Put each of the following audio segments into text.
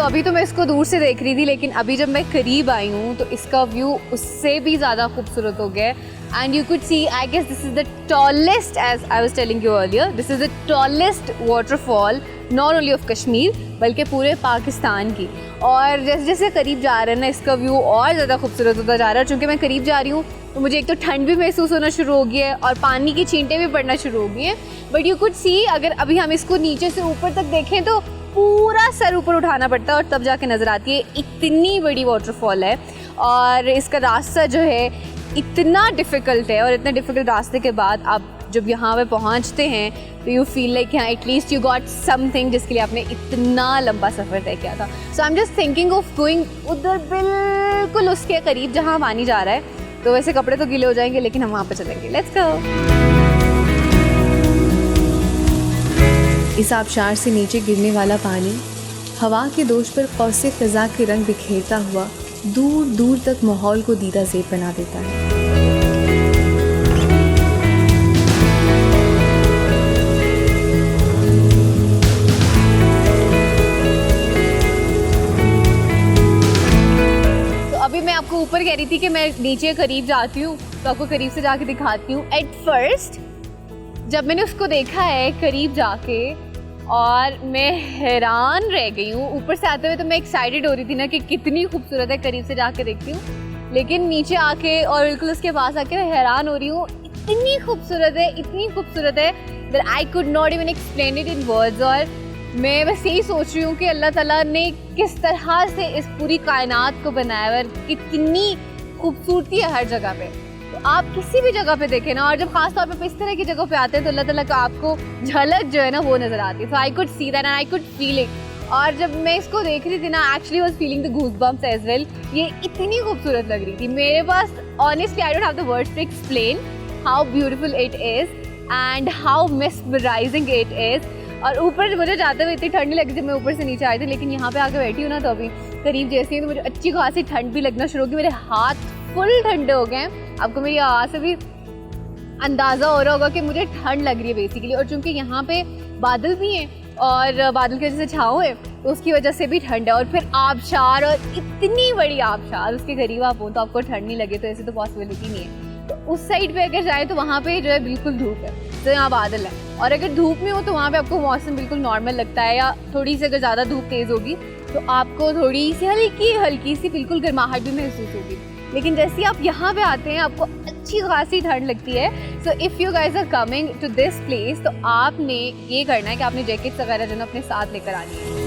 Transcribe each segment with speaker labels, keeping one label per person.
Speaker 1: अभी तो मैं इसको दूर से देख रही थी, लेकिन अभी जब मैं करीब आई हूँ तो इसका व्यू उससे भी ज़्यादा खूबसूरत हो गया है। And you could see, I guess this is the tallest, as I was telling you earlier, this is the tallest waterfall not only of Kashmir बल्कि पूरे पाकिस्तान की। और जैसे जैसे करीब जा रहे हैं ना, इसका व्यू और ज़्यादा खूबसूरत होता जा रहा है। चूँकि मैं करीब जा रही हूँ तो मुझे एक तो ठंड भी महसूस होना शुरू हो गई है और पानी की छींटें भी पड़ना शुरू हो गई हैं। बट यू कुड सी, अगर अभी हम इसको नीचे से ऊपर तक देखें तो पूरा सर ऊपर उठाना पड़ता है और तब जाके नज़र आती है। इतनी बड़ी वाटरफॉल है और इसका रास्ता जो है इतना डिफ़िकल्ट है, और इतने डिफ़िकल्ट रास्ते के बाद आप जब यहाँ पे पहुँचते हैं तो यू फील लाइक हाँ एटलीस्ट यू गॉट समथिंग जिसके लिए आपने इतना लंबा सफ़र तय किया था। So I am just thinking of going उधर बिल्कुल उसके करीब जहाँ पानी जा रहा है। तो वैसे कपड़े तो गीले हो जाएंगे लेकिन हम वहाँ पे चलेंगे। Let's go.
Speaker 2: इस आबशार से नीचे गिरने वाला पानी हवा के दोष पर कौसे फ़िज़ा के रंग बिखेरता हुआ दूर दूर तक माहौल को दीदा ज़ेब बना देता है।
Speaker 1: अभी मैं आपको ऊपर कह रही थी कि मैं नीचे करीब जाती हूँ तो आपको करीब से जाके दिखाती हूँ। एट फर्स्ट जब मैंने उसको देखा है करीब जाके और मैं हैरान रह गई हूँ। ऊपर से आते हुए तो मैं एक्साइटेड हो रही थी ना कि कितनी खूबसूरत है, करीब से जाके देखती हूँ। लेकिन नीचे आके और बिल्कुल उसके पास आके मैं हैरान हो रही हूँ। इतनी खूबसूरत है, इतनी खूबसूरत है that I could not even explain it in words. और मैं बस यही सोच रही हूँ कि अल्लाह ताला ने किस तरह से इस पूरी कायनात को बनाया है और कितनी खूबसूरती है हर जगह पे। तो आप किसी भी जगह पे देखें ना, और जब खास तौर पे इस तरह की जगह पे आते हैं तो अल्लाह ताला का आपको झलक जो है ना वो नज़र आती है। So I could see that and I could feel it. और जब मैं इसको देख रही थी ना, actually was feeling the goosebumps as well. ये इतनी खूबसूरत लग रही थी, मेरे पास honestly I don't have the words to explain how beautiful it is and how mesmerising it is. और ऊपर मुझे जाते हुए इतनी ठंड नहीं लगी जब मैं ऊपर से नीचे आई थी, लेकिन यहाँ पे आके बैठी हूँ ना तो अभी करीब जैसे ही तो मुझे अच्छी खासी ठंड भी लगना शुरू होगी। मेरे हाथ फुल ठंडे हो गए हैं। आपको मेरी आवाज़ से भी अंदाज़ा हो रहा होगा कि मुझे ठंड लग रही है बेसिकली। और चूँकि यहाँ पे बादल भी हैं और बादल की वजह से छाँव है तो उसकी वजह से भी ठंड है। और फिर आबशार, और इतनी बड़ी आबशार, उसके करीब आप हो तो आपको ठंड नहीं लगे तो ऐसे तो पॉसिबिलिटी नहीं है। तो उस साइड पे अगर जाए तो वहाँ पे जो है बिल्कुल धूप है, तो यहाँ बादल है। और अगर धूप में हो तो वहाँ पे आपको मौसम बिल्कुल नॉर्मल लगता है, या थोड़ी सी अगर ज़्यादा धूप तेज़ होगी तो आपको थोड़ी सी हल्की सी बिल्कुल गर्माहट भी महसूस होगी। लेकिन जैसे ही आप यहाँ पे आते हैं आपको अच्छी खासी ठंड लगती है। So if you guys are coming to this place तो आपने ये करना है कि आपने जैकेट्स वगैरह जो है अपने साथ लेकर आनी है।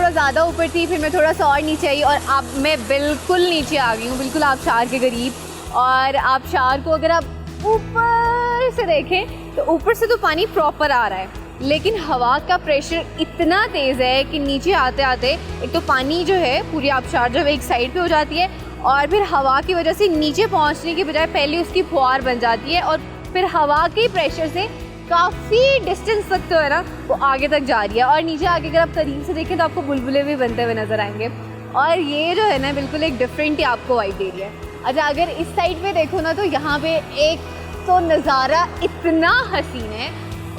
Speaker 1: ज़्यादा ऊपर थी, फिर मैं थोड़ा सा और नीचे आई और अब मैं बिल्कुल नीचे आ गई हूँ, बिल्कुल आबशार के करीब। और आबशार को अगर आप ऊपर से देखें तो ऊपर से तो पानी प्रॉपर आ रहा है, लेकिन हवा का प्रेशर इतना तेज़ है कि नीचे आते आते एक तो पानी जो है पूरी आबशार जो है एक साइड पे हो जाती है, और फिर हवा की वजह से नीचे पहुँचने की बजाय पहले उसकी फुहार बन जाती है, और फिर हवा के प्रेशर से काफ़ी डिस्टेंस तक तो है ना वो आगे तक जा रही है। और नीचे आके अगर आप करीब से देखें तो आपको बुलबुले भी बनते हुए नज़र आएंगे, और ये जो है ना बिल्कुल एक डिफरेंट ही आपको वाइब दे रही है। अच्छा, अगर इस साइड पे देखो ना तो यहाँ पे एक तो नज़ारा इतना हसीन है,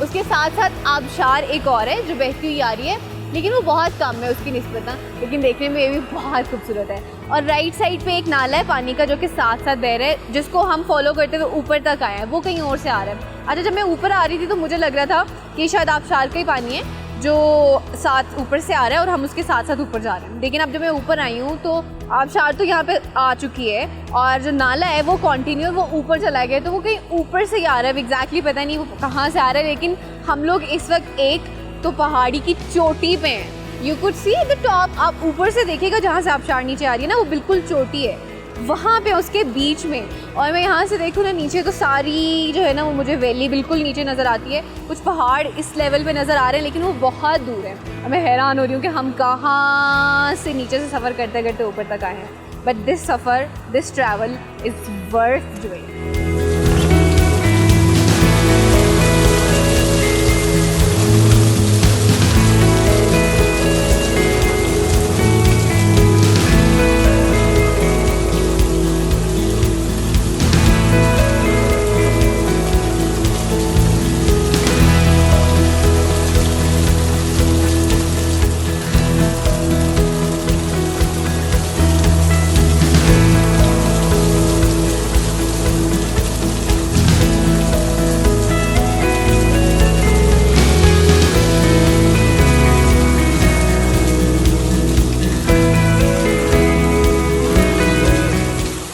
Speaker 1: उसके साथ साथ आबशार एक और है जो बहती हुई आ रही है, लेकिन वो बहुत कम है उसकी निस्बत, लेकिन देखने में ये भी बहुत खूबसूरत है। और राइट साइड पे एक नाला है पानी का जो कि साथ साथ बह रहा है, जिसको हम फॉलो करते हुए ऊपर तक आए हैं, वो कहीं और से आ रहा है। अच्छा, जब मैं ऊपर आ रही थी तो मुझे लग रहा था कि शायद आबशार का ही पानी है जो साथ ऊपर से आ रहा है और हम उसके साथ साथ ऊपर जा रहे हैं, लेकिन अब जब मैं ऊपर आई हूँ तो आबशार तो यहाँ पे आ चुकी है और जो नाला है वो कंटिन्यू वो ऊपर चला गया, तो वो कहीं ऊपर से ही आ रहा है। एग्जैक्टली पता नहीं वो कहाँ से आ रहा है, लेकिन हम लोग इस वक्त एक तो पहाड़ी की चोटी पे हैं। You could see the top, आप ऊपर से देखिएगा जहाँ से आबशार नीचे आ रही है ना वो बिल्कुल चोटी है वहाँ पे उसके बीच में। और मैं यहाँ से देखूँ ना नीचे तो सारी जो है ना वो मुझे वैली बिल्कुल नीचे नज़र आती है, कुछ पहाड़ इस लेवल पे नज़र आ रहे हैं लेकिन वो बहुत दूर है। और मैं हैरान हो रही हूँ कि हम कहाँ से नीचे से सफ़र करते करते ऊपर तक आए हैं। But this suffer, this travel is worth doing.